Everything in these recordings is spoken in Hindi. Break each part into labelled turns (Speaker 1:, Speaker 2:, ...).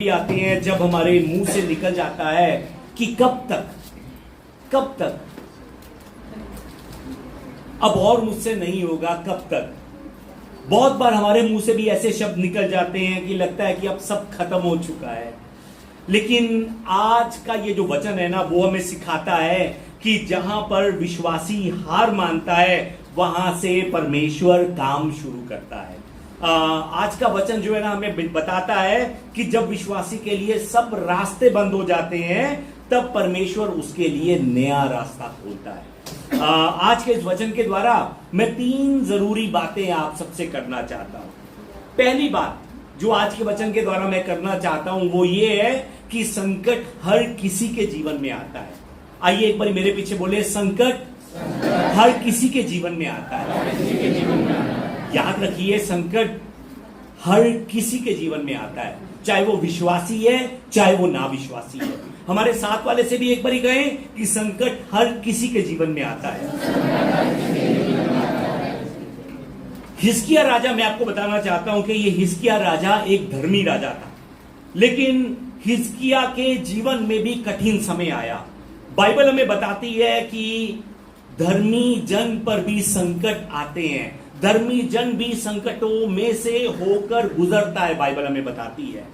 Speaker 1: आते हैं जब हमारे मुंह से निकल जाता है कि कब तक अब और मुझसे नहीं होगा, कब तक। बहुत बार हमारे मुंह से भी ऐसे शब्द निकल जाते हैं कि लगता है कि अब सब खत्म हो चुका है। लेकिन आज का ये जो वचन है ना, वो हमें सिखाता है कि जहां पर विश्वासी हार मानता है वहां से परमेश्वर काम शुरू करता है। आज का वचन जो है ना, हमें बताता है कि जब विश्वासी के लिए सब रास्ते बंद हो जाते हैं तब परमेश्वर उसके लिए नया रास्ता खोलता है। आज के इस वचन के द्वारा मैं 3 जरूरी बातें आप सबसे करना चाहता हूं। पहली बात जो आज के वचन के द्वारा मैं करना चाहता हूं वो ये है कि संकट हर किसी के जीवन में आता है। आइए एक बार मेरे पीछे बोले, संकट हर किसी के जीवन में आता है। याद रखिए, संकट हर किसी के जीवन में आता है, चाहे वो विश्वासी है चाहे वो ना विश्वासी है। हमारे साथ वाले से भी एक बार ही कहें कि संकट हर किसी के जीवन में आता है। हिजकिय्याह राजा, मैं आपको बताना चाहता हूं कि ये हिजकिय्याह राजा एक धर्मी राजा था, लेकिन हिजकिय्याह के जीवन में भी कठिन समय आया। बाइबल हमें बताती है कि धर्मी जन पर भी संकट आते हैं, धर्मी जन भी संकटों में से होकर गुजरता है। बाइबल हमें बताती है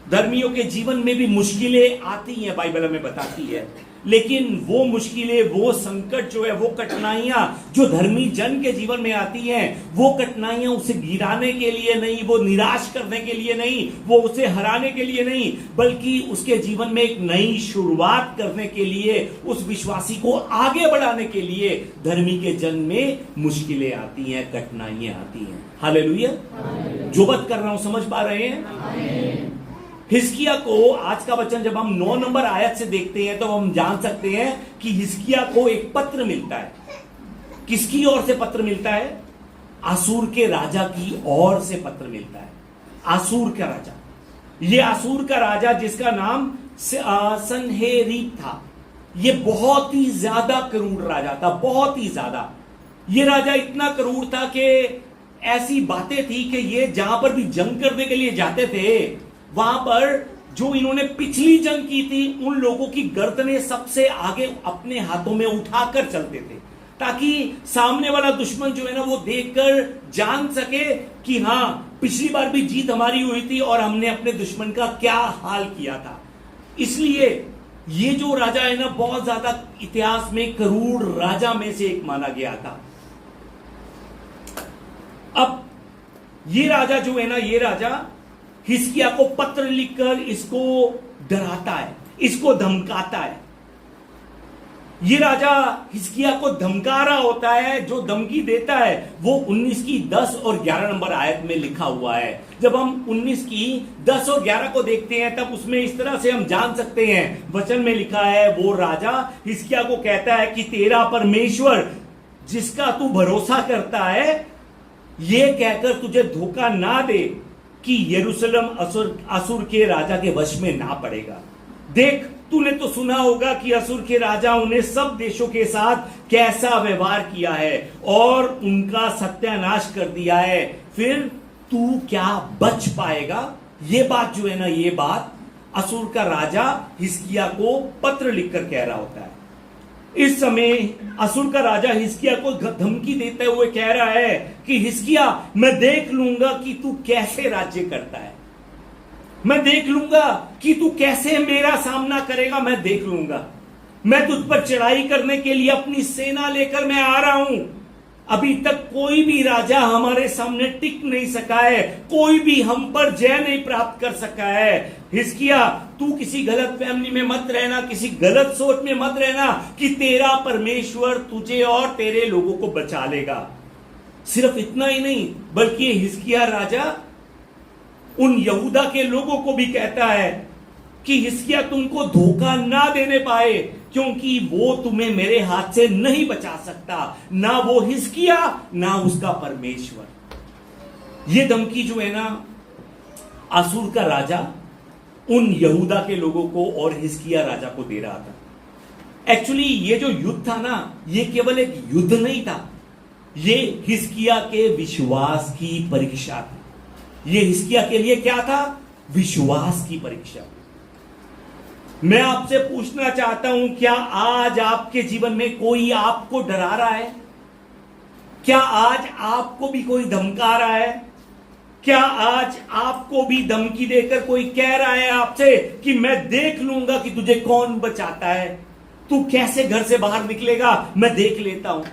Speaker 1: धर्मियों के जीवन में भी मुश्किलें आती हैं, बाइबल हमें बताती है। लेकिन वो मुश्किलें, वो संकट जो है, वो कठिनाइयां जो धर्मी जन के जीवन में आती हैं, वो कठिनाइयां उसे गिराने के लिए नहीं, वो निराश करने के लिए नहीं, वो उसे हराने के लिए नहीं, बल्कि उसके जीवन में एक नई शुरुआत करने के लिए, उस विश्वासी को आगे बढ़ाने के लिए धर्मी के जन में मुश्किलें आती हैं, कठिनाइयां आती हैं। हालेलुया। जो बात कर रहा हूं समझ पा रहे हैं? हिजकिय्याह को आज का वचन जब हम 9 नंबर आयत से देखते हैं तो हम जान सकते हैं कि हिजकिय्याह को एक पत्र मिलता है। किसकी ओर से पत्र मिलता है? असूर के राजा की ओर से पत्र मिलता है। असूर का राजा, ये असूर का राजा जिसका नाम सन्हेरीब था, ये बहुत ही ज्यादा क्रूर राजा था, बहुत ही ज्यादा। ये राजा इतना क्रूर था कि ऐसी बातें थी कि ये जहां पर भी जंग करने के लिए जाते थे, वहां पर जो इन्होंने पिछली जंग की थी उन लोगों की गर्दनें सबसे आगे अपने हाथों में उठाकर चलते थे, ताकि सामने वाला दुश्मन जो है ना, वो देखकर जान सके कि हां, पिछली बार भी जीत हमारी हुई थी और हमने अपने दुश्मन का क्या हाल किया था। इसलिए ये जो राजा है ना, बहुत ज्यादा इतिहास में क्रूर राजा में से एक माना गया था। अब ये राजा जो है ना, ये राजा हिजकिय्याह को पत्र लिखकर इसको डराता है, इसको धमकाता है। ये राजा हिजकिय्याह को धमका रहा होता है। जो धमकी देता है वो 19 की 10 और 11 नंबर आयत में लिखा हुआ है। जब हम 19 की 10 और 11 को देखते हैं तब उसमें इस तरह से हम जान सकते हैं, वचन में लिखा है, वो राजा हिजकिय्याह को कहता है कि तेरा परमेश्वर जिसका तू भरोसा करता है, ये कहकर तुझे धोखा ना दे कि यरूशलेम असुर के राजा के वश में ना पड़ेगा। देख, तूने तो सुना होगा कि असुर के राजा उन्हें सब देशों के साथ कैसा व्यवहार किया है और उनका सत्यानाश कर दिया है। फिर तू क्या बच पाएगा? ये बात जो है ना, ये बात असुर का राजा हिजकिय्याह को पत्र लिखकर कह रहा होता है। इस समय असुर का राजा हिजकिय्याह को धमकी देते हुए कह रहा है कि हिजकिय्याह, मैं देख लूंगा कि तू कैसे राज्य करता है, मैं देख लूंगा कि तू कैसे मेरा सामना करेगा, मैं देख लूंगा। मैं तुझ पर चढ़ाई करने के लिए अपनी सेना लेकर मैं आ रहा हूं। अभी तक कोई भी राजा हमारे सामने टिक नहीं सका है, कोई भी हम पर जय नहीं प्राप्त कर सका है। हिजकिय्याह, तू किसी गलत फहमी में मत रहना, किसी गलत सोच में मत रहना कि तेरा परमेश्वर तुझे और तेरे लोगों को बचा लेगा। सिर्फ इतना ही नहीं, बल्कि हिजकिय्याह राजा उन यहूदा के लोगों को भी कहता है कि हिजकिय्याह तुमको धोखा ना देने पाए, क्योंकि वो तुम्हें मेरे हाथ से नहीं बचा सकता, ना वो हिजकिय्याह ना उसका परमेश्वर। ये धमकी जो है ना, असूर का राजा उन यहूदा के लोगों को और हिजकिय्याह राजा को दे रहा था। एक्चुअली ये जो युद्ध था ना, ये केवल एक युद्ध नहीं था, ये हिजकिय्याह के विश्वास की परीक्षा थी। ये हिजकिय्याह के लिए क्या था? विश्वास की परीक्षा। मैं आपसे पूछना चाहता हूं, क्या आज आपके जीवन में कोई आपको डरा रहा है? क्या आज आपको भी कोई धमका रहा है? क्या आज आपको भी धमकी देकर कोई कह रहा है आपसे कि मैं देख लूंगा कि तुझे कौन बचाता है, तू कैसे घर से बाहर निकलेगा, मैं देख लेता हूं।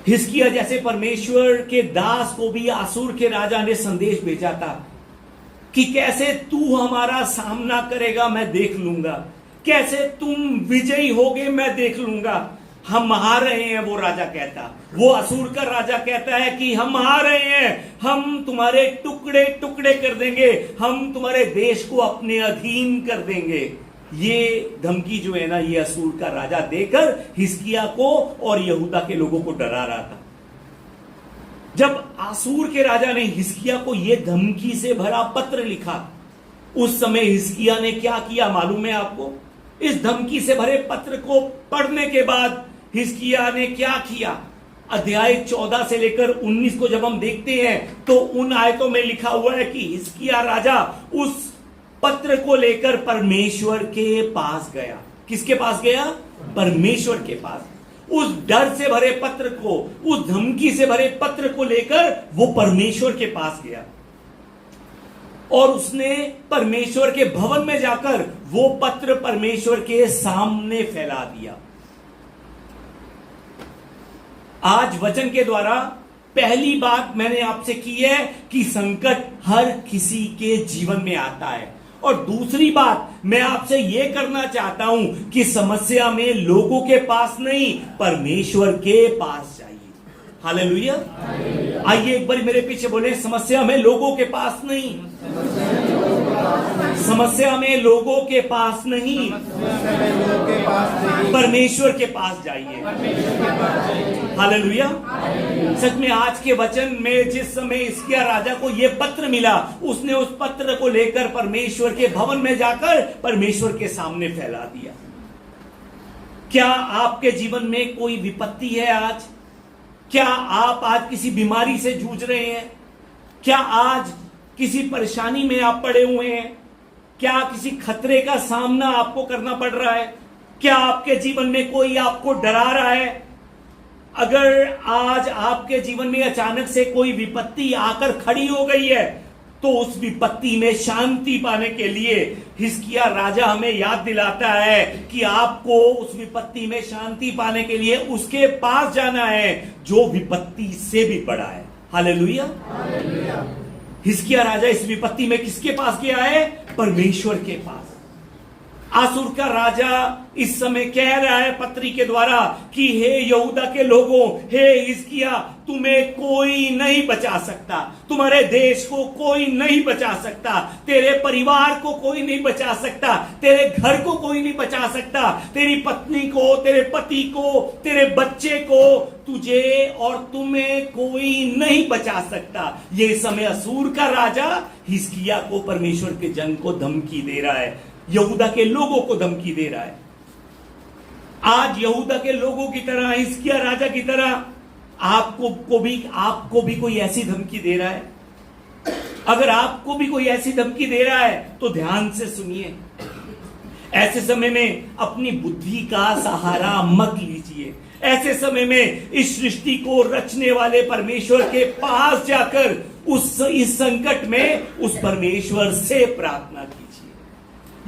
Speaker 1: हिजकिय्याह जैसे परमेश्वर के दास को भी आसूर के राजा ने संदेश भेजा था कि कैसे तू हमारा सामना करेगा, मैं देख लूंगा, कैसे तुम विजयी होगे, मैं देख लूंगा। हम हार रहे हैं, वो राजा कहता, वो असूर का राजा कहता है कि हम हार रहे हैं, हम तुम्हारे टुकड़े टुकड़े कर देंगे, हम तुम्हारे देश को अपने अधीन कर देंगे। ये धमकी जो है ना, ये असूर का राजा देकर हिजकिय्याह को और यहूदा के लोगों को डरा रहा था। जब आसूर के राजा ने हिजकिय्याह को यह धमकी से भरा पत्र लिखा, उस समय हिजकिय्याह ने क्या किया मालूम है आपको? इस धमकी से भरे पत्र को पढ़ने के बाद हिजकिय्याह ने क्या किया? अध्याय 14 से लेकर 19 को जब हम देखते हैं तो उन आयतों में लिखा हुआ है कि हिजकिय्याह राजा उस पत्र को लेकर परमेश्वर के पास गया। किसके पास गया? परमेश्वर के पास। उस डर से भरे पत्र को, उस धमकी से भरे पत्र को लेकर वो परमेश्वर के पास गया और उसने परमेश्वर के भवन में जाकर वो पत्र परमेश्वर के सामने फैला दिया। आज वचन के द्वारा पहली बात मैंने आपसे की है कि संकट हर किसी के जीवन में आता है, और दूसरी बात मैं आपसे यह करना चाहता हूं कि समस्या में लोगों के पास नहीं, परमेश्वर के पास जाइए। हालेलुया। आइए एक बार मेरे पीछे बोले, समस्या में लोगों के पास नहीं, समस्या में लोगों के पास नहीं, परमेश्वर के पास जाइए। हालेलुया। सच में आज के वचन में जिस समय हिजकिय्याह राजा को यह पत्र मिला, उसने उस पत्र को लेकर परमेश्वर के भवन में जाकर परमेश्वर के सामने फैला दिया। क्या आपके जीवन में कोई विपत्ति है आज? क्या आप आज किसी बीमारी से जूझ रहे हैं? क्या आज किसी परेशानी में आप पड़े हुए हैं? क्या किसी खतरे का सामना आपको करना पड़ रहा है? क्या आपके जीवन में कोई आपको डरा रहा है? अगर आज आपके जीवन में अचानक से कोई विपत्ति आकर खड़ी हो गई है, तो उस विपत्ति में शांति पाने के लिए हिजकिय्याह राजा हमें याद दिलाता है कि आपको उस विपत्ति में शांति पाने के लिए उसके पास जाना है जो विपत्ति से भी बड़ा है। हालेलुया। हिजकिय्याह राजा इस विपत्ति में किसके पास गया है? परमेश्वर के पास। आसूर का राजा इस समय कह रहा है पत्री के द्वारा कि हे यहूदा के लोगों, हे हिजकिय्याह, तुम्हें कोई नहीं बचा सकता, तुम्हारे देश को कोई नहीं बचा सकता, तेरे परिवार को कोई नहीं बचा सकता, तेरे घर को कोई नहीं बचा सकता, तेरी पत्नी को, तेरे पति को, तेरे बच्चे को, तुझे और तुम्हें कोई नहीं बचा सकता। ये समय असूर का राजा हिजकिय्याह को परमेश्वर के जन को धमकी दे रहा है, यहूदा के लोगों को धमकी दे रहा है। आज यहूदा के लोगों की तरह, हिजकिय्याह राजा की तरह आपको भी कोई ऐसी धमकी दे रहा है? अगर आपको भी कोई ऐसी धमकी दे रहा है तो ध्यान से सुनिए। ऐसे समय में अपनी बुद्धि का सहारा मत लीजिए। ऐसे समय में इस सृष्टि को रचने वाले परमेश्वर के पास जाकर इस संकट में उस परमेश्वर से प्रार्थना कीजिए।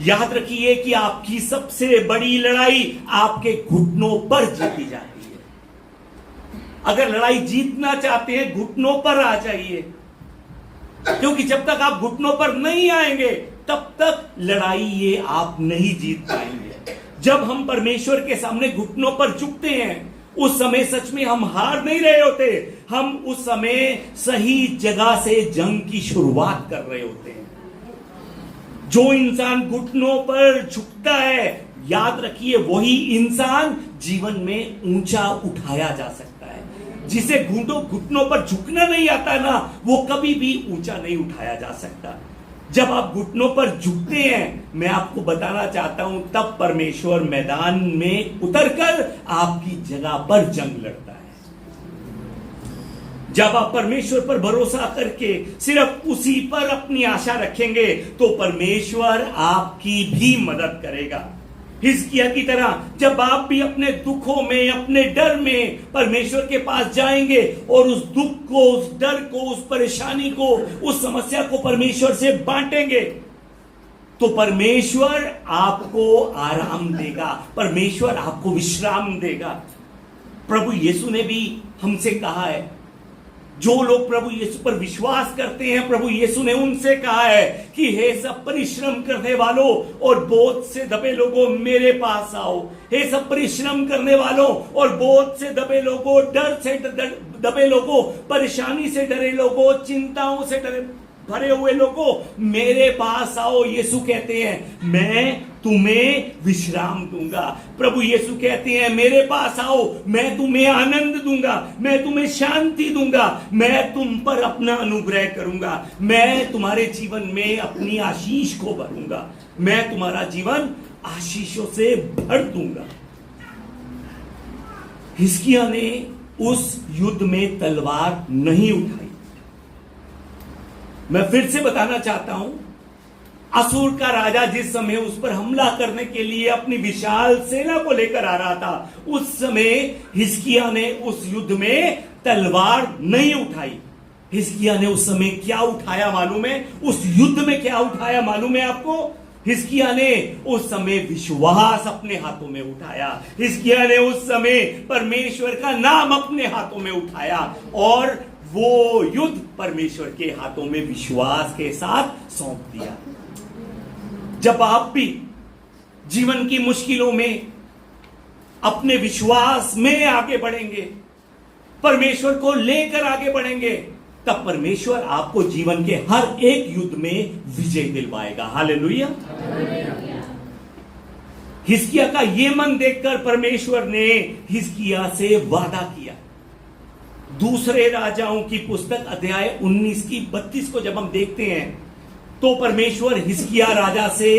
Speaker 1: याद रखिए कि आपकी सबसे बड़ी लड़ाई आपके घुटनों पर जीती जाती है। अगर लड़ाई जीतना चाहते हैं, घुटनों पर आ जाइए, क्योंकि जब तक आप घुटनों पर नहीं आएंगे तब तक लड़ाई ये आप नहीं जीत पाएंगे। जब हम परमेश्वर के सामने घुटनों पर झुकते हैं, उस समय सच में हम हार नहीं रहे होते, हम उस समय सही जगह से जंग की शुरुआत कर रहे होते हैं। जो इंसान घुटनों पर झुकता है, याद रखिए, वही इंसान जीवन में ऊंचा उठाया जा सकता है। जिसे घुटनों पर झुकना नहीं आता ना, वो कभी भी ऊंचा नहीं उठाया जा सकता। जब आप घुटनों पर झुकते हैं, मैं आपको बताना चाहता हूं, तब परमेश्वर मैदान में उतरकर आपकी जगह पर जंग लड़ता है। जब आप परमेश्वर पर भरोसा करके सिर्फ उसी पर अपनी आशा रखेंगे तो परमेश्वर आपकी भी मदद करेगा। हिजकिय्याह की तरह जब आप भी अपने दुखों में, अपने डर में परमेश्वर के पास जाएंगे और उस दुख को, उस डर को, उस परेशानी को, उस समस्या को परमेश्वर से बांटेंगे तो परमेश्वर आपको आराम देगा, परमेश्वर आपको विश्राम देगा। प्रभु यीशु ने भी हमसे कहा है, जो लोग प्रभु यीशु पर विश्वास करते हैं, प्रभु यीशु ने उनसे कहा है कि हे सब परिश्रम करने वालों और बोझ से दबे लोगों मेरे पास आओ। हे सब परिश्रम करने वालों और बोझ से दबे लोगों, डर से दबे लोगों, परेशानी से डरे लोगों, चिंताओं से डरे भरे हुए लोगों मेरे पास आओ। यीशु कहते हैं मैं तुम्हें विश्राम दूंगा। प्रभु यीशु कहते हैं मेरे पास आओ, मैं तुम्हें आनंद दूंगा, मैं तुम्हें शांति दूंगा, मैं तुम पर अपना अनुग्रह करूंगा, मैं तुम्हारे जीवन में अपनी आशीष को भरूंगा, मैं तुम्हारा जीवन आशीषों से भर दूंगा। हिजकिय्याह ने उस युद्ध में तलवार नहीं उठाई। मैं फिर से बताना चाहता हूं, असुर का राजा जिस समय उस पर हमला करने के लिए अपनी विशाल सेना को लेकर आ रहा था, उस समय हिजकिय्याह ने उस युद्ध में तलवार नहीं उठाई। हिजकिय्याह ने उस समय क्या उठाया मालूम है? उस युद्ध में क्या उठाया मालूम है आपको? हिजकिय्याह ने उस समय विश्वास अपने हाथों में उठाया। हिजकिय्याह ने उस समय परमेश्वर का नाम अपने हाथों में उठाया और वो युद्ध परमेश्वर के हाथों में विश्वास के साथ सौंप दिया। जब आप भी जीवन की मुश्किलों में अपने विश्वास में आगे बढ़ेंगे, परमेश्वर को लेकर आगे बढ़ेंगे, तब परमेश्वर आपको जीवन के हर एक युद्ध में विजय दिलवाएगा। हालेलुया। हिजकिय्याह का ये मन देखकर परमेश्वर ने हिजकिय्याह से वादा किया। दूसरे राजाओं की पुस्तक अध्याय 19 की 32 को जब हम देखते हैं तो परमेश्वर हिजकिय्याह राजा से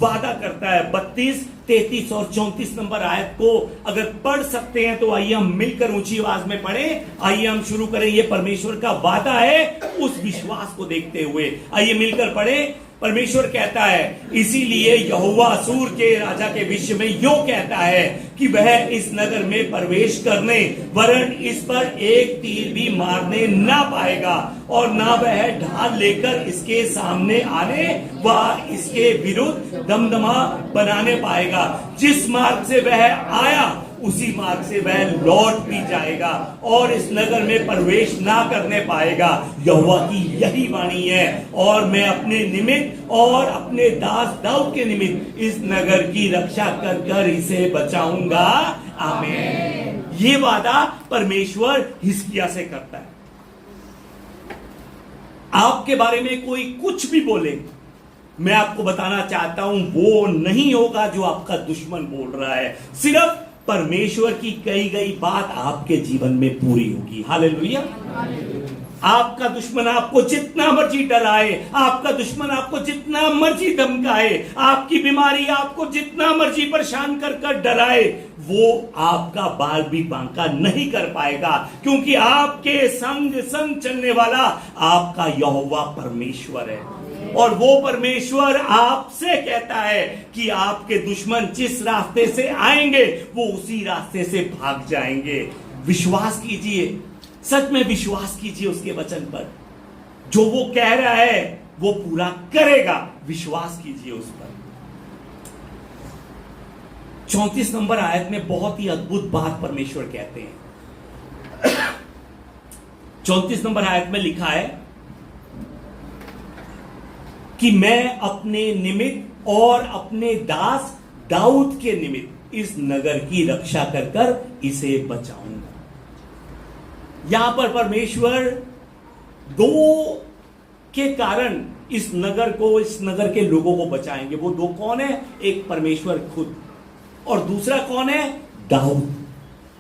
Speaker 1: वादा करता है। 32, 33 और 34 नंबर आयत को अगर पढ़ सकते हैं तो आइए हम मिलकर ऊंची आवाज में पढ़ें। आइए हम शुरू करें। यह परमेश्वर का वादा है उस विश्वास को देखते हुए। आइए मिलकर पढ़ें। परमेश्वर कहता है, इसीलिए यहोवा असूर के राजा के विषय में यो कहता है कि वह इस नगर में प्रवेश करने वरन इस पर एक तीर भी मारने ना पाएगा और ना वह ढाल लेकर इसके सामने आने व इसके विरुद्ध दमदमा बनाने पाएगा। जिस मार्ग से वह आया उसी मार्ग से वह लौट भी जाएगा और इस नगर में प्रवेश ना करने पाएगा। यहोवा की यही वाणी है और मैं अपने निमित्त और अपने दास दाऊद के निमित्त इस नगर की रक्षा कर कर इसे बचाऊंगा। आमीन। ये वादा परमेश्वर हिजकिय्याह से करता है। आपके बारे में कोई कुछ भी बोले, मैं आपको बताना चाहता हूं वो नहीं होगा जो आपका दुश्मन बोल रहा है। सिर्फ परमेश्वर की कही गई बात आपके जीवन में पूरी होगी। हालेलुया। आपका दुश्मन आपको जितना मर्जी डराए, आपका दुश्मन आपको जितना मर्जी धमकाए, आपकी बीमारी आपको जितना मर्जी परेशान कर कर डराए, वो आपका बाल भी बांका नहीं कर पाएगा, क्योंकि आपके संग संग चलने वाला आपका यहोवा परमेश्वर है। और वो परमेश्वर आपसे कहता है कि आपके दुश्मन जिस रास्ते से आएंगे वो उसी रास्ते से भाग जाएंगे। विश्वास कीजिए, सच में विश्वास कीजिए उसके वचन पर। जो वो कह रहा है वो पूरा करेगा। विश्वास कीजिए उस पर। 34 नंबर आयत में बहुत ही अद्भुत बात परमेश्वर कहते हैं। 34 नंबर आयत में लिखा है कि मैं अपने निमित्त और अपने दास दाऊद के निमित्त इस नगर की रक्षा कर कर इसे बचाऊंगा। यहां पर परमेश्वर दो के कारण इस नगर को, इस नगर के लोगों को बचाएंगे। वो दो कौन है? एक परमेश्वर खुद और दूसरा कौन है? दाऊद।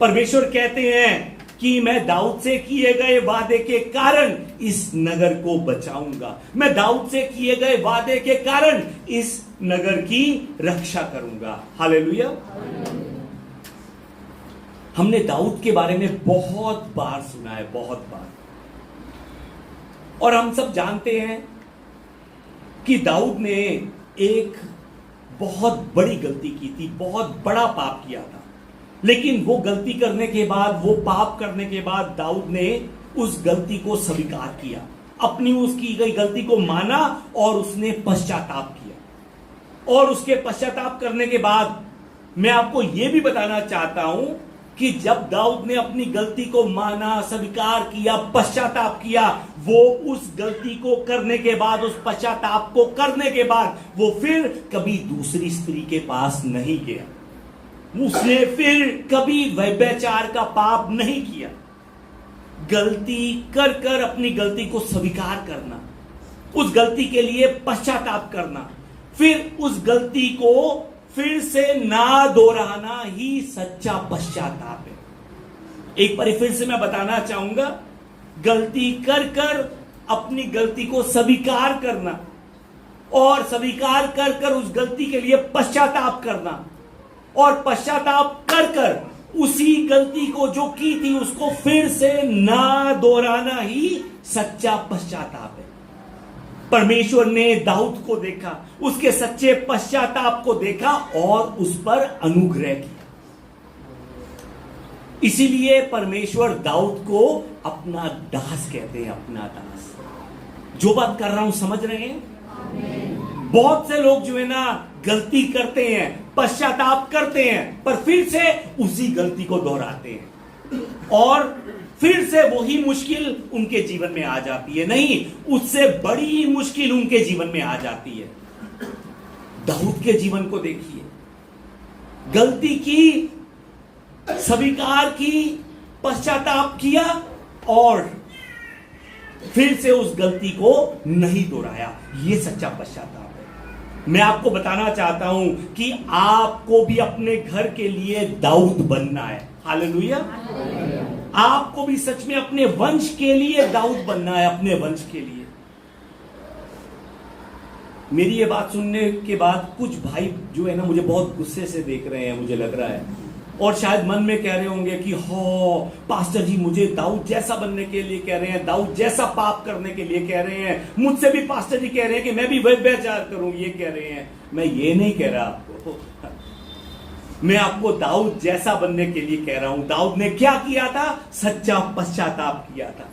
Speaker 1: परमेश्वर कहते हैं कि मैं दाऊद से किए गए वादे के कारण इस नगर को बचाऊंगा। मैं दाऊद से किए गए वादे के कारण इस नगर की रक्षा करूंगा। हालेलुया। हमने दाऊद के बारे में बहुत बार सुना है, बहुत बार। और हम सब जानते हैं कि दाऊद ने एक बहुत बड़ी गलती की थी, बहुत बड़ा पाप किया था। लेकिन वो गलती करने के बाद, वो पाप करने के बाद दाऊद ने उस गलती को स्वीकार किया, अपनी उसकी गई गलती को माना और उसने पश्चाताप किया। और उसके पश्चाताप करने के बाद मैं आपको यह भी बताना चाहता हूं कि जब दाऊद ने अपनी गलती को माना, स्वीकार किया, पश्चाताप किया, वो उस गलती को करने के बाद, उस पश्चाताप को करने के बाद वो फिर कभी दूसरी स्त्री के पास नहीं गया, उसने फिर कभी व्यभिचार का पाप नहीं किया। गलती कर कर अपनी गलती को स्वीकार करना, उस गलती के लिए पश्चाताप करना, फिर उस गलती को फिर से ना दोहराना ही सच्चा पश्चाताप है। एक बार फिर से मैं बताना चाहूंगा, गलती कर कर अपनी गलती को स्वीकार करना और स्वीकार कर कर उस गलती के लिए पश्चाताप करना और पश्चाताप कर कर उसी गलती को जो की थी उसको फिर से ना दोहराना ही सच्चा पश्चाताप है। परमेश्वर ने दाऊद को देखा, उसके सच्चे पश्चाताप को देखा और उस पर अनुग्रह किया। इसीलिए परमेश्वर दाऊद को अपना दास कहते हैं, अपना दास। जो बात कर रहा हूं समझ रहे हैं? बहुत से लोग जो है ना गलती करते हैं, पश्चाताप करते हैं, पर फिर से उसी गलती को दोहराते हैं और फिर से वही मुश्किल उनके जीवन में आ जाती है। नहीं, उससे बड़ी मुश्किल उनके जीवन में आ जाती है। दाऊद के जीवन को देखिए, गलती की, स्वीकार की, पश्चाताप किया और फिर से उस गलती को नहीं दोहराया। यह सच्चा पश्चाताप है। मैं आपको बताना चाहता हूं कि आपको भी अपने घर के लिए दाऊद बनना है। हालेलुया। आपको भी सच में अपने वंश के लिए दाऊद बनना है, अपने वंश के लिए। मेरी ये बात सुनने के बाद कुछ भाई जो है ना मुझे बहुत गुस्से से देख रहे हैं, मुझे लग रहा है, और शायद मन में कह रहे होंगे कि हो पास्टर जी मुझे दाऊद जैसा बनने के लिए कह रहे हैं, दाऊद जैसा पाप करने के लिए कह रहे हैं, मुझसे भी पास्टर जी कह रहे हैं कि मैं भी व्यभिचार करूं, ये कह रहे हैं। मैं ये नहीं कह रहा आपको, मैं आपको दाऊद जैसा बनने के लिए कह रहा हूं। दाऊद ने क्या किया था? सच्चा पश्चाताप किया था।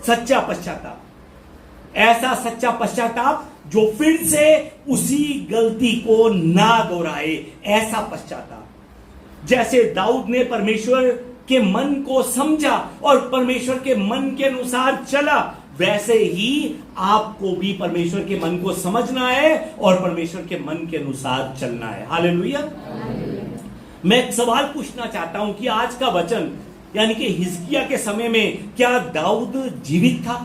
Speaker 1: सच्चा पश्चाताप, ऐसा सच्चा पश्चाताप जो फिर से उसी गलती को ना दोहराए, ऐसा पश्चाताप। जैसे दाऊद ने परमेश्वर के मन को समझा और परमेश्वर के मन के अनुसार चला, वैसे ही आपको भी परमेश्वर के मन को समझना है और परमेश्वर के मन के अनुसार चलना है। हालेलुया। मैं एक सवाल पूछना चाहता हूं कि आज का वचन यानी कि हिजकिय्याह के समय में क्या दाऊद जीवित था?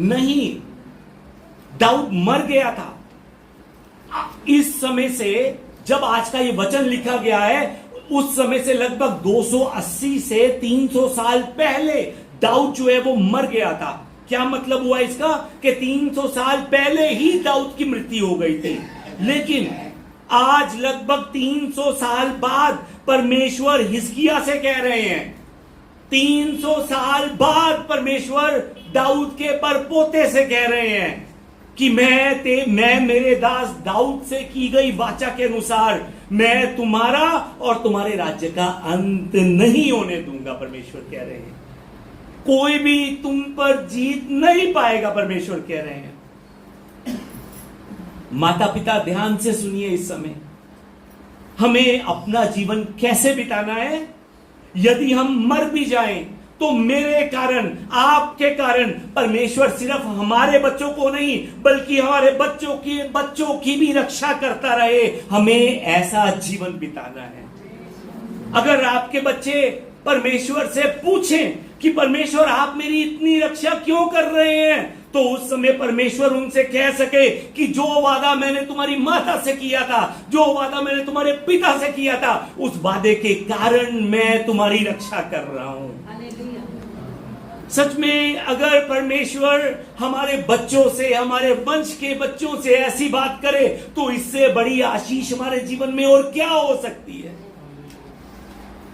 Speaker 1: नहीं, दाऊद मर गया था। इस समय से जब आज का ये वचन लिखा गया है, उस समय से लगभग 280 से 300 साल पहले दाऊद जो है वो मर गया था। क्या मतलब हुआ इसका? कि 300 साल पहले ही दाऊद की मृत्यु हो गई थी। लेकिन आज लगभग 300 साल बाद परमेश्वर हिजकिय्याह से कह रहे हैं, 300 साल बाद परमेश्वर दाऊद के परपोते से कह रहे हैं कि मैं मेरे दास दाऊद से की गई वाचा के अनुसार मैं तुम्हारा और तुम्हारे राज्य का अंत नहीं होने दूंगा। परमेश्वर कह रहे हैं कोई भी तुम पर जीत नहीं पाएगा। परमेश्वर कह रहे हैं। माता पिता ध्यान से सुनिए, इस समय हमें अपना जीवन कैसे बिताना है। यदि हम मर भी जाएं तो मेरे कारण, आपके कारण परमेश्वर सिर्फ हमारे बच्चों को नहीं बल्कि हमारे बच्चों की भी रक्षा करता रहे। हमें ऐसा जीवन बिताना है। अगर आपके बच्चे परमेश्वर से पूछें कि परमेश्वर आप मेरी इतनी रक्षा क्यों कर रहे हैं, तो उस समय परमेश्वर उनसे कह सके कि जो वादा मैंने तुम्हारी माता से किया था, जो वादा मैंने तुम्हारे पिता से किया था, उस वादे के कारण मैं तुम्हारी रक्षा कर रहा हूं। सच में अगर परमेश्वर हमारे बच्चों से, हमारे वंश के बच्चों से ऐसी बात करे तो इससे बड़ी आशीष हमारे जीवन में और क्या हो सकती है।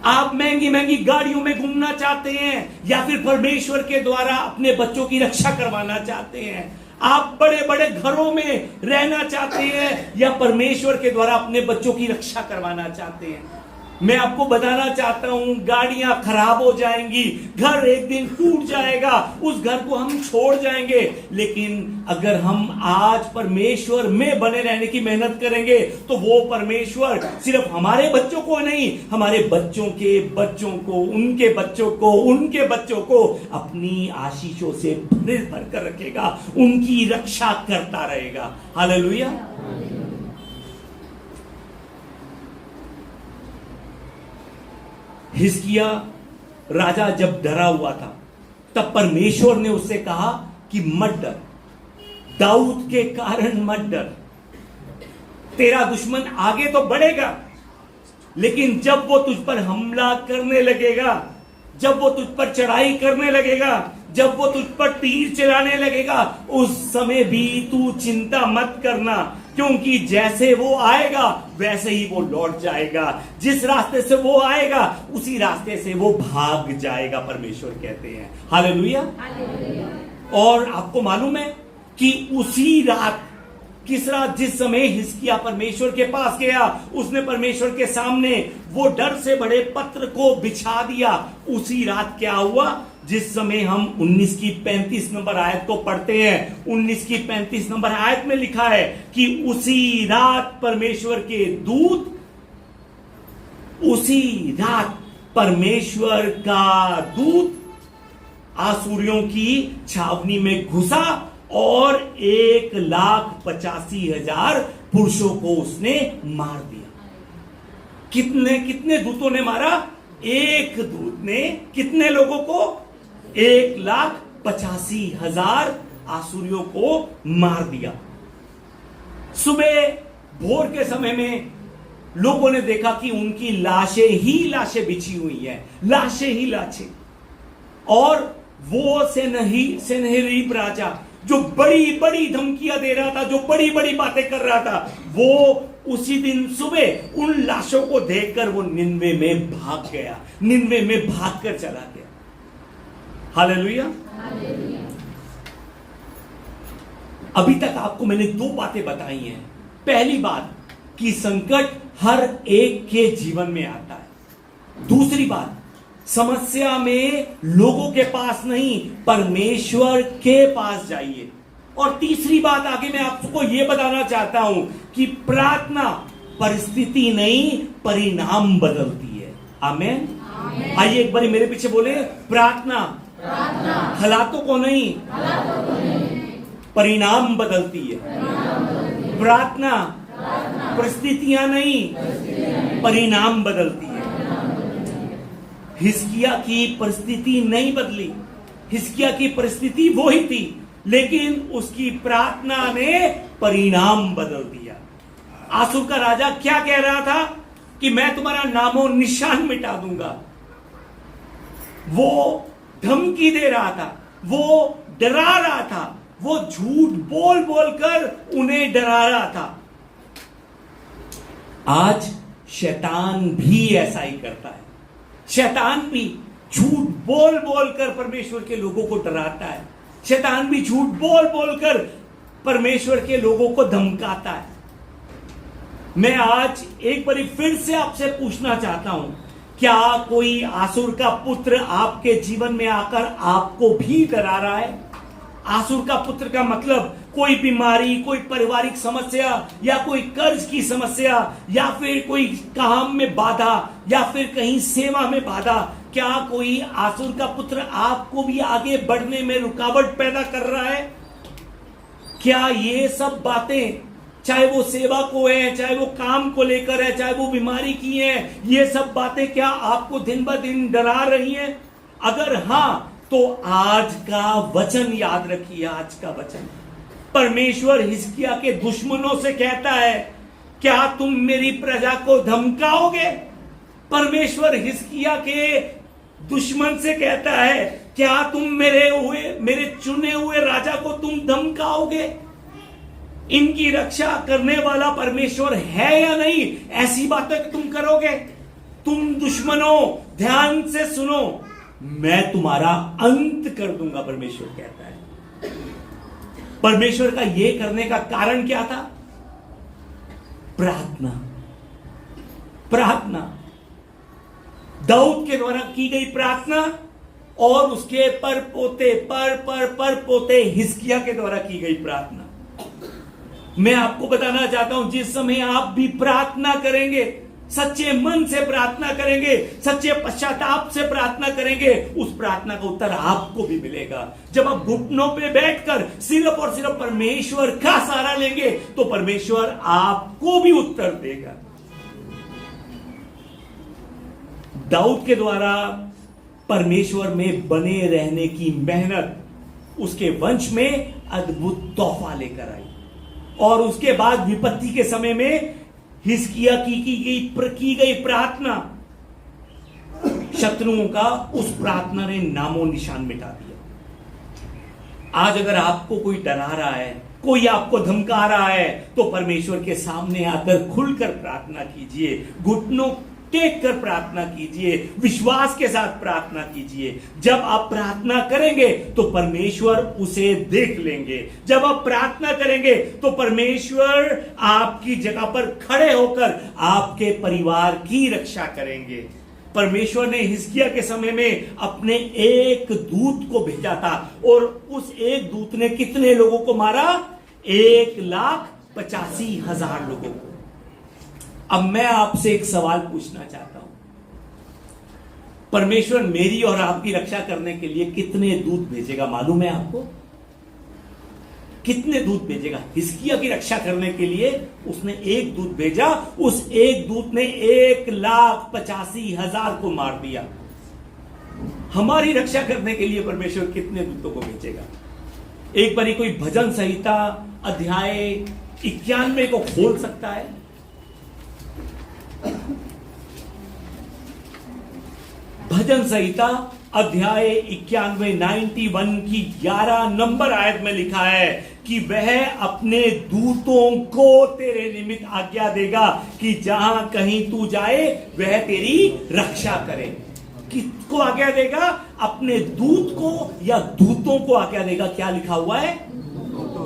Speaker 1: आप महंगी महंगी गाड़ियों में घूमना चाहते हैं, या फिर परमेश्वर के द्वारा अपने बच्चों की रक्षा करवाना चाहते हैं? आप बड़े बड़े घरों में रहना चाहते हैं, या परमेश्वर के द्वारा अपने बच्चों की रक्षा करवाना चाहते हैं? मैं आपको बताना चाहता हूं, गाड़ियां खराब हो जाएंगी, घर एक दिन टूट जाएगा, उस घर को हम छोड़ जाएंगे, लेकिन अगर हम आज परमेश्वर में बने रहने की मेहनत करेंगे तो वो परमेश्वर सिर्फ हमारे बच्चों को नहीं, हमारे बच्चों के बच्चों को, उनके बच्चों को, उनके बच्चों को अपनी आशीषों से भर कर रखेगा, उनकी रक्षा करता रहेगा। हालेलुया। हिजकिया राजा जब डरा हुआ था, तब परमेश्वर ने उससे कहा कि मत डर, दाऊद के कारण मत डर। तेरा दुश्मन आगे तो बढ़ेगा, लेकिन जब वो तुझ पर हमला करने लगेगा, जब वो तुझ पर चढ़ाई करने लगेगा, जब वो तुझ पर तीर चलाने लगेगा, उस समय भी तू चिंता मत करना, क्योंकि जैसे वो आएगा वैसे ही वो लौट जाएगा। जिस रास्ते से वो आएगा उसी रास्ते से वो भाग जाएगा, परमेश्वर कहते हैं। हालेलुया। और आपको मालूम है कि उसी रात, किस रात? जिस समय हिजकिय्याह परमेश्वर के पास गया, उसने परमेश्वर के सामने वो डर से बड़े पत्र को बिछा दिया। उसी रात क्या हुआ? जिस समय हम 19 की 35 नंबर आयत को पढ़ते हैं, 19 की 35 नंबर आयत में लिखा है कि उसी रात परमेश्वर के दूत, उसी रात परमेश्वर का दूत आसुरियों की छावनी में घुसा और 1,85,000 पुरुषों को उसने मार दिया। कितने दूतों ने मारा? एक दूत ने कितने लोगों को? 1,85,000 आसुरियों को मार दिया। सुबह भोर के समय में लोगों ने देखा कि उनकी लाशें ही लाशें बिछी हुई हैं, लाशें ही लाशें। और वो सेनहेरीब राजा जो बड़ी बड़ी धमकियां दे रहा था, जो बड़ी बड़ी बातें कर रहा था, वो उसी दिन सुबह उन लाशों को देखकर वो निन्वे में भाग गया, निन्वे में भागकर चला गया। हालेलुया। अभी तक आपको मैंने दो बातें बताई हैं। पहली बात कि संकट हर एक के जीवन में आता है। दूसरी बात, समस्या में लोगों के पास नहीं, परमेश्वर के पास जाइए। और तीसरी बात आगे मैं आपको यह बताना चाहता हूं कि प्रार्थना परिस्थिति नहीं, परिणाम बदलती है। आमीन। आइए एक बार मेरे पीछे बोले, प्रार्थना हालातों को नहीं, परिणाम बदलती है। प्रार्थना परिस्थितियां नहीं, परिणाम बदलती है। हिजकिय्याह की परिस्थिति नहीं बदली, हिजकिय्याह की परिस्थिति वो ही थी, लेकिन उसकी प्रार्थना ने परिणाम बदल दिया। आसुर का राजा क्या कह रहा था कि मैं तुम्हारा नामो निशान मिटा दूंगा। वो धमकी दे रहा था, वो डरा रहा था, वो झूठ बोल बोलकर उन्हें डरा रहा था। आज शैतान भी ऐसा ही करता है। शैतान भी झूठ बोल बोलकर परमेश्वर के लोगों को डराता है। शैतान भी झूठ बोल बोलकर परमेश्वर के लोगों को धमकाता है। मैं आज एक बार फिर से आपसे पूछना चाहता हूं, क्या कोई आसुर का पुत्र आपके जीवन में आकर आपको भी डरा रहा है? आसुर का पुत्र का मतलब कोई बीमारी, कोई पारिवारिक समस्या, या कोई कर्ज की समस्या, या फिर कोई काम में बाधा, या फिर कहीं सेवा में बाधा। क्या कोई आसुर का पुत्र आपको भी आगे बढ़ने में रुकावट पैदा कर रहा है? क्या ये सब बातें, चाहे वो सेवा को है, चाहे वो काम को लेकर है, चाहे वो बीमारी की है, ये सब बातें क्या आपको दिन ब दिन डरा रही हैं? अगर हां, तो आज का वचन याद रखिए। आज का वचन परमेश्वर हिजकिय्याह के दुश्मनों से कहता है, क्या तुम मेरी प्रजा को धमकाओगे? परमेश्वर हिजकिय्याह के दुश्मन से कहता है, क्या तुम मेरे चुने हुए राजा को तुम धमकाओगे? इनकी रक्षा करने वाला परमेश्वर है या नहीं, ऐसी बातें तुम करोगे? तुम दुश्मनों ध्यान से सुनो, मैं तुम्हारा अंत कर दूंगा, परमेश्वर कहता है। परमेश्वर का यह करने का कारण क्या था? प्रार्थना। प्रार्थना, दाऊद के द्वारा की गई प्रार्थना और उसके पर पोते हिजकिय्याह के द्वारा की गई प्रार्थना। मैं आपको बताना चाहता हूं, जिस समय आप भी प्रार्थना करेंगे, सच्चे मन से प्रार्थना करेंगे, सच्चे पश्चाताप से प्रार्थना करेंगे, उस प्रार्थना का उत्तर आपको भी मिलेगा। जब आप घुटनों पे बैठकर सिर्फ और सिर्फ परमेश्वर का सहारा लेंगे तो परमेश्वर आपको भी उत्तर देगा। दाऊद के द्वारा परमेश्वर में बने रहने की मेहनत उसके वंश में अद्भुत तोहफा लेकर आई, और उसके बाद विपत्ति के समय में हिजकिय्याह की गई प्रार्थना, शत्रुओं का उस प्रार्थना ने नामो निशान मिटा दिया। आज अगर आपको कोई डरा रहा है, कोई आपको धमका रहा है, तो परमेश्वर के सामने आकर खुलकर प्रार्थना कीजिए, घुटनों टेक कर प्रार्थना कीजिए, विश्वास के साथ प्रार्थना कीजिए। जब आप प्रार्थना करेंगे तो परमेश्वर उसे देख लेंगे। जब आप प्रार्थना करेंगे तो परमेश्वर आपकी जगह पर खड़े होकर आपके परिवार की रक्षा करेंगे। परमेश्वर ने हिजकिय्याह के समय में अपने एक दूत को भेजा था, और उस एक दूत ने कितने लोगों को मारा? 1,85,000 लोगों को। अब मैं आपसे एक सवाल पूछना चाहता हूं, परमेश्वर मेरी और आपकी रक्षा करने के लिए कितने दूत भेजेगा? मालूम है आपको? कितने दूत भेजेगा? हिजकिय्याह की रक्षा करने के लिए उसने एक दूत भेजा, उस एक दूत ने 1,85,000 को मार दिया। हमारी रक्षा करने के लिए परमेश्वर कितने दूतों को भेजेगा? एक बारी कोई भजन संहिता अध्याय 91 को खोल सकता है? भजन संहिता अध्याय 91 की 11 नंबर आयत में लिखा है कि वह अपने दूतों को तेरे निमित्त आज्ञा देगा कि जहां कहीं तू जाए वह तेरी रक्षा करे। किसको आज्ञा देगा? अपने दूत को या दूतों को आज्ञा देगा। क्या लिखा हुआ है?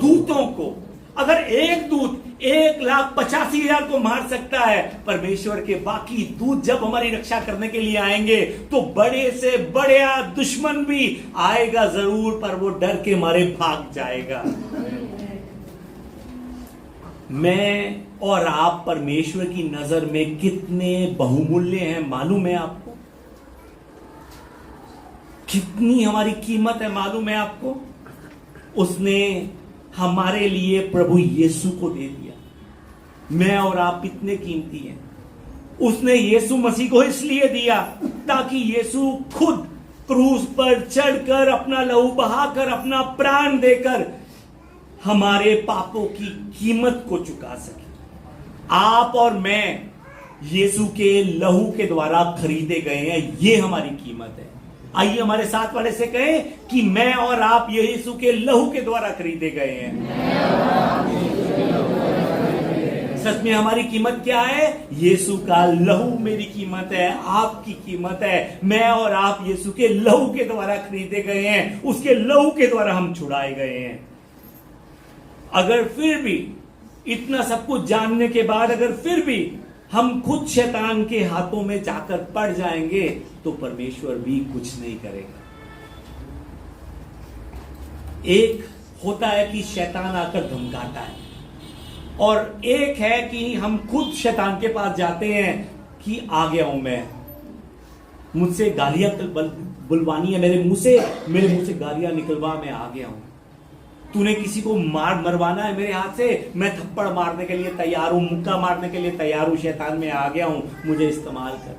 Speaker 1: दूतों को। अगर एक दूत 1,85,000 को मार सकता है, परमेश्वर के बाकी दूत जब हमारी रक्षा करने के लिए आएंगे तो बड़े से बड़ा दुश्मन भी आएगा जरूर, पर वो डर के मारे भाग जाएगा। मैं और आप परमेश्वर की नजर में कितने बहुमूल्य हैं मालूम है आपको? कितनी हमारी कीमत है मालूम है आपको? उसने हमारे लिए प्रभु यीशु को दे दिया। मैं और आप कितने कीमती हैं। उसने यीशु मसीह को इसलिए दिया ताकि यीशु खुद क्रूस पर चढ़कर अपना लहू बहाकर अपना प्राण देकर हमारे पापों की कीमत को चुका सके। आप और मैं यीशु के लहू के द्वारा खरीदे गए हैं, ये हमारी कीमत है। आइए हमारे साथ वाले से कहें कि मैं और आप यीशु के लहू के द्वारा खरीदे गए हैं। सच में हमारी कीमत क्या है? यीशु का लहू मेरी कीमत है, आपकी कीमत है। मैं और आप यीशु के लहू के द्वारा खरीदे गए हैं, उसके लहू के द्वारा हम छुड़ाए गए हैं। अगर फिर भी इतना सब कुछ जानने के बाद अगर फिर भी हम खुद शैतान के हाथों में जाकर पड़ जाएंगे तो परमेश्वर भी कुछ नहीं करेगा। एक होता है कि शैतान आकर धमकाता है, और एक है कि हम खुद शैतान के पास जाते हैं कि आ गया हूं मैं, मुझसे गालियां बुलवानी है, मेरे मुंह से गालियां निकलवा, मैं आ गया हूं। तूने किसी को मरवाना है मेरे हाथ से, मैं थप्पड़ मारने के लिए तैयार हूं, मुक्का मारने के लिए तैयार हूं। शैतान में आ गया हूं, मुझे इस्तेमाल कर।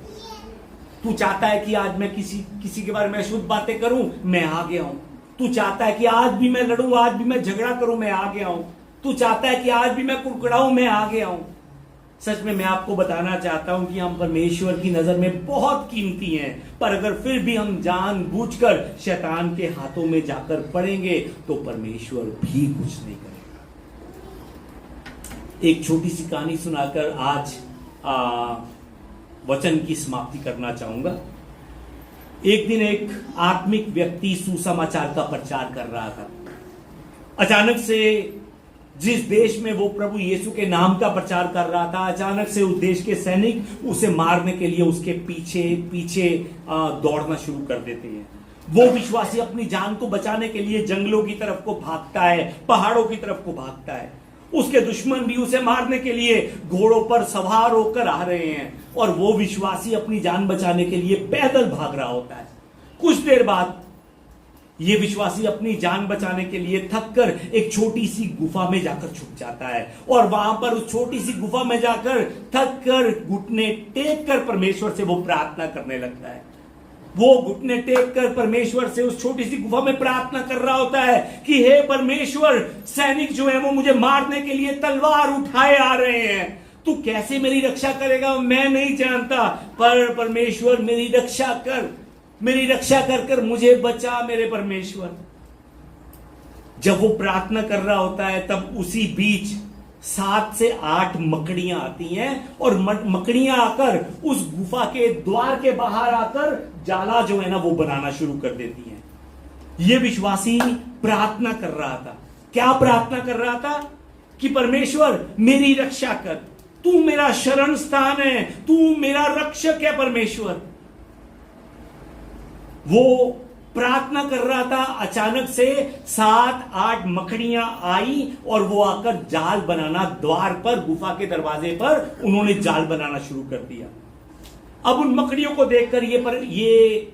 Speaker 1: तू चाहता है कि आज मैं किसी के बारे में अशुद्ध बातें करूं, मैं आ गया हूं। तू चाहता है कि आज भी मैं लड़ूं, आज भी मैं झगड़ा करूं, मैं आ गया हूं। तू चाहता है कि आज भी मैं कुड़कुड़ाऊं, मैं आ गया हूं। सच में मैं आपको बताना चाहता हूं कि हम परमेश्वर की नजर में बहुत कीमती हैं, पर अगर फिर भी हम जानबूझकर शैतान के हाथों में जाकर पड़ेंगे तो परमेश्वर भी कुछ नहीं करेगा। एक छोटी सी कहानी सुनाकर आज वचन की समाप्ति करना चाहूंगा। एक दिन एक आत्मिक व्यक्ति सुसमाचार का प्रचार कर रहा था। अचानक से जिस देश में वो प्रभु यीशु के नाम का प्रचार कर रहा था, अचानक से उस देश के सैनिक उसे मारने के लिए उसके पीछे पीछे दौड़ना शुरू कर देते हैं। वो विश्वासी अपनी जान को बचाने के लिए जंगलों की तरफ को भागता है, पहाड़ों की तरफ को भागता है। उसके दुश्मन भी उसे मारने के लिए घोड़ों पर सवार होकर आ रहे हैं और वो विश्वासी अपनी जान बचाने के लिए पैदल भाग रहा होता है। कुछ देर बाद ये विश्वासी अपनी जान बचाने के लिए थककर एक छोटी सी गुफा में जाकर छुप जाता है और वहां पर उस छोटी सी गुफा में जाकर थककर घुटने टेक कर परमेश्वर से वो प्रार्थना करने लगता है। वो घुटने टेक कर परमेश्वर से उस छोटी सी गुफा में प्रार्थना कर रहा होता है कि हे परमेश्वर, सैनिक जो है वो मुझे मारने के लिए तलवार उठाए आ रहे हैं, तू कैसे मेरी रक्षा करेगा मैं नहीं जानता, पर परमेश्वर मेरी रक्षा कर मुझे बचा मेरे परमेश्वर। जब वो प्रार्थना कर रहा होता है तब उसी बीच 7 से 8 मकड़ियां आती हैं और मकड़ियां आकर उस गुफा के द्वार के बाहर आकर जाला जो है ना वो बनाना शुरू कर देती हैं। ये विश्वासी प्रार्थना कर रहा था। क्या प्रार्थना कर रहा था? कि परमेश्वर मेरी रक्षा कर, तू मेरा शरण स्थान है, तू मेरा रक्षक है परमेश्वर। वो प्रार्थना कर रहा था, अचानक से 7-8 मकड़ियां आई और वो आकर जाल बनाना, द्वार पर, गुफा के दरवाजे पर उन्होंने जाल बनाना शुरू कर दिया। अब उन मकड़ियों को देखकर ये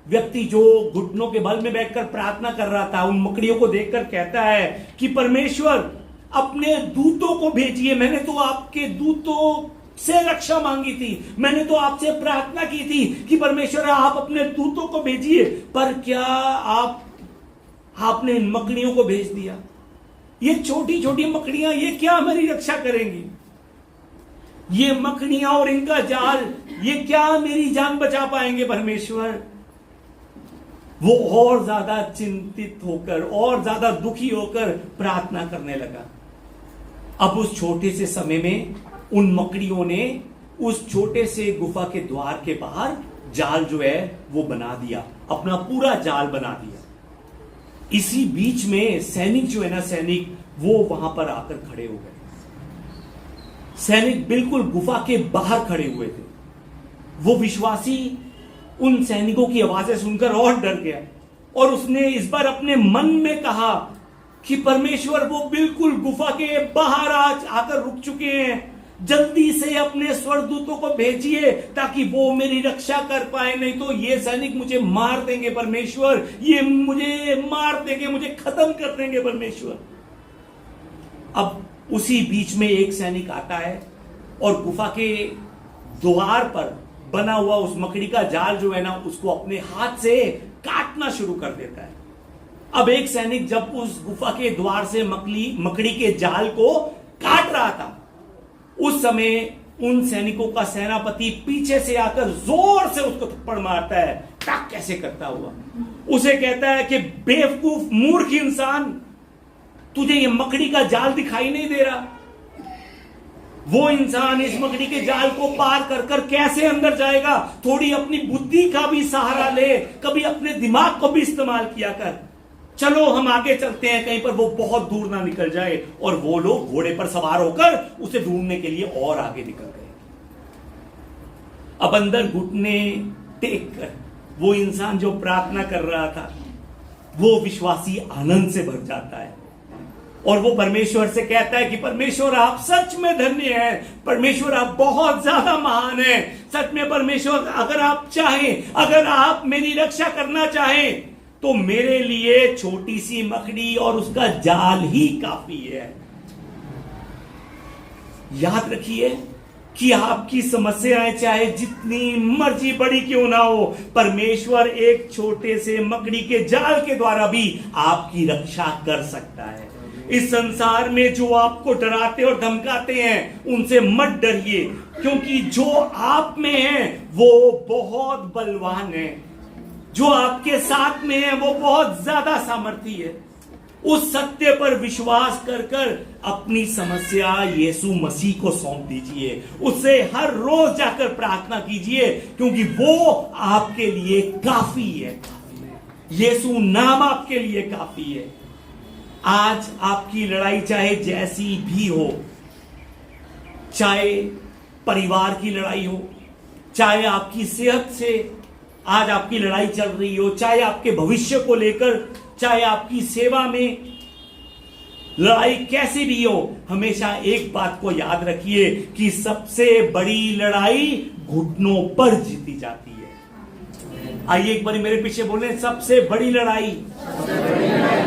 Speaker 1: व्यक्ति जो घुटनों के बल में बैठकर प्रार्थना कर रहा था, उन मकड़ियों को देखकर कहता है कि परमेश्वर अपने दूतों को भेजिए, मैंने तो आपके दूतों से रक्षा मांगी थी, मैंने तो आपसे प्रार्थना की थी कि परमेश्वर आप अपने दूतों को भेजिए, पर क्या आपने इन मकड़ियों को भेज दिया। ये छोटी छोटी मकड़ियां, ये क्या मेरी रक्षा करेंगी? ये मकड़ियां और इनका जाल, ये क्या मेरी जान बचा पाएंगे परमेश्वर? वो और ज्यादा चिंतित होकर और ज्यादा दुखी होकर प्रार्थना करने लगा। अब उस छोटे से समय में उन मकड़ियों ने उस छोटे से गुफा के द्वार के बाहर जाल जो है वो बना दिया, अपना पूरा जाल बना दिया। इसी बीच में सैनिक जो है ना, सैनिक वो वहां पर आकर खड़े हो गए। सैनिक बिल्कुल गुफा के बाहर खड़े हुए थे। वो विश्वासी उन सैनिकों की आवाजें सुनकर और डर गया और उसने इस बार अपने मन में कहा कि परमेश्वर वो बिल्कुल गुफा के बाहर आकर रुक चुके हैं, जल्दी से अपने स्वर्गदूतों को भेजिए ताकि वो मेरी रक्षा कर पाए, नहीं तो ये सैनिक मुझे मार देंगे परमेश्वर, ये मुझे मार देंगे, मुझे खत्म कर देंगे परमेश्वर। अब उसी बीच में एक सैनिक आता है और गुफा के द्वार पर बना हुआ उस मकड़ी का जाल जो है ना उसको अपने हाथ से काटना शुरू कर देता है। अब एक सैनिक जब उस गुफा के द्वार से मकड़ी के जाल को काट रहा था, उस समय उन सैनिकों का सेनापति पीछे से आकर जोर से उसको थप्पड़ मारता है, टक कैसे करता हुआ। उसे कहता है कि बेवकूफ मूर्ख इंसान, तुझे ये मकड़ी का जाल दिखाई नहीं दे रहा? वो इंसान इस मकड़ी के जाल को पार कर कर कैसे अंदर जाएगा? थोड़ी अपनी बुद्धि का भी सहारा ले, कभी अपने दिमाग को भी इस्तेमाल किया कर। चलो हम आगे चलते हैं, कहीं पर वो बहुत दूर ना निकल जाए। और वो लोग घोड़े पर सवार होकर उसे ढूंढने के लिए और आगे निकल गए। अब अंदर घुटने टेक कर वो इंसान जो प्रार्थना कर रहा था, वो विश्वासी आनंद से भर जाता है और वो परमेश्वर से कहता है कि परमेश्वर आप सच में धन्य हैं, परमेश्वर आप बहुत ज्यादा महान हैं। सच में परमेश्वर, अगर आप चाहें, अगर आप मेरी रक्षा करना चाहें तो मेरे लिए छोटी सी मकड़ी और उसका जाल ही काफी है। याद रखिए कि आपकी समस्याएं चाहे जितनी मर्जी बड़ी क्यों ना हो, परमेश्वर एक छोटे से मकड़ी के जाल के द्वारा भी आपकी रक्षा कर सकता है। इस संसार में जो आपको डराते और धमकाते हैं उनसे मत डरिए, क्योंकि जो आप में है वो बहुत बलवान है। जो आपके साथ में है वो बहुत ज्यादा सामर्थी है। उस सत्य पर विश्वास कर कर अपनी समस्या यीशु मसीह को सौंप दीजिए। उससे हर रोज जाकर प्रार्थना कीजिए, क्योंकि वो आपके लिए काफी है। यीशु नाम आपके लिए काफी है। आज आपकी लड़ाई चाहे जैसी भी हो, चाहे परिवार की लड़ाई हो, चाहे आपकी सेहत से आज आपकी लड़ाई चल रही हो, चाहे आपके भविष्य को लेकर, चाहे आपकी सेवा में लड़ाई कैसी भी हो, हमेशा एक बात को याद रखिए कि सबसे बड़ी लड़ाई घुटनों पर जीती जाती है। आइए एक बार मेरे पीछे बोले, सबसे बड़ी लड़ाई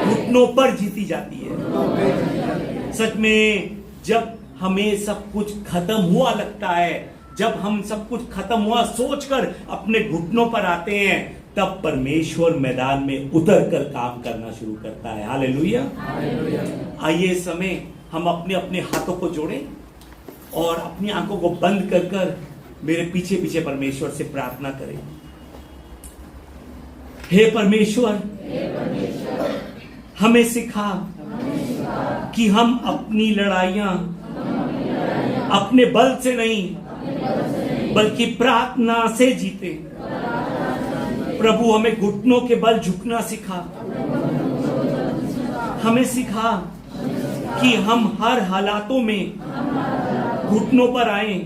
Speaker 1: घुटनों पर जीती जाती है। सच में जब हमें सब कुछ खत्म हुआ लगता है, जब हम सब कुछ खत्म हुआ सोचकर अपने घुटनों पर आते हैं, तब परमेश्वर मैदान में उतर कर काम करना शुरू करता है। हालेलुया। आइए इस समय हम अपने अपने हाथों को जोड़ें और अपनी आंखों को बंद कर कर मेरे पीछे पीछे परमेश्वर से प्रार्थना करें। हे परमेश्वर, हमें सिखा कि हम अपनी लड़ाइयां अपने बल से नहीं बल्कि प्रार्थना से जीते। प्रभु हमें घुटनों के बल झुकना सिखा। हमें सिखा कि हम हर हालातों में घुटनों पर आए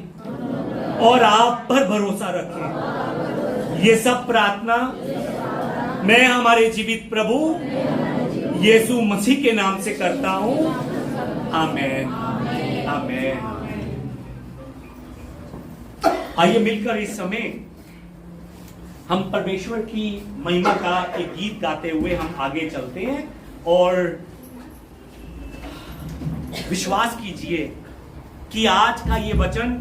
Speaker 1: और आप पर भरोसा रखें। ये सब प्रार्थना मैं हमारे जीवित प्रभु यीशु मसीह के नाम से करता हूं। आमीन, आमीन। आइए मिलकर इस समय हम परमेश्वर की महिमा का एक गीत गाते हुए हम आगे चलते हैं और विश्वास कीजिए कि आज का ये वचन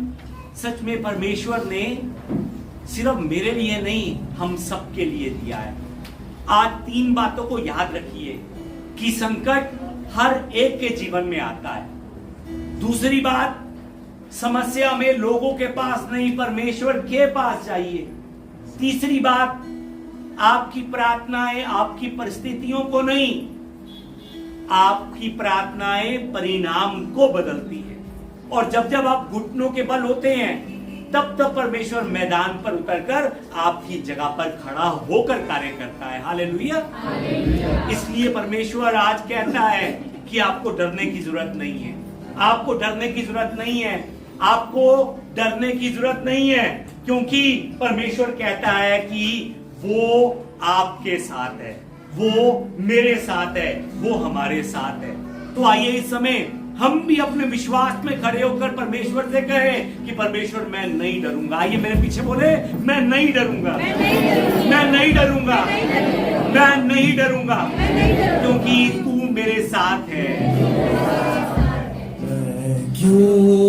Speaker 1: सच में परमेश्वर ने सिर्फ मेरे लिए नहीं, हम सबके लिए दिया है। आज 3 बातों को याद रखिए कि संकट हर एक के जीवन में आता है। दूसरी बात, समस्या में लोगों के पास नहीं, परमेश्वर के पास जाइए। तीसरी बात, आपकी प्रार्थनाएं आपकी परिस्थितियों को नहीं, आपकी प्रार्थनाएं परिणाम को बदलती है। और जब जब आप घुटनों के बल होते हैं, तब तब परमेश्वर मैदान पर उतरकर आपकी जगह पर खड़ा होकर कार्य करता है। हालेलुया। इसलिए परमेश्वर आज कहता है कि आपको डरने की जरूरत नहीं है। आपको डरने की जरूरत नहीं है। आपको डरने की जरूरत नहीं है, क्योंकि परमेश्वर कहता है कि वो आपके साथ है, वो मेरे साथ है, वो हमारे साथ है। तो आइए इस समय हम भी अपने विश्वास में खड़े होकर परमेश्वर से कहें कि परमेश्वर मैं नहीं डरूंगा। आइए मेरे पीछे बोले, मैं नहीं डरूंगा, मैं नहीं डरूंगा, मैं नहीं डरूंगा, क्योंकि तू मेरे साथ है।
Speaker 2: क्यों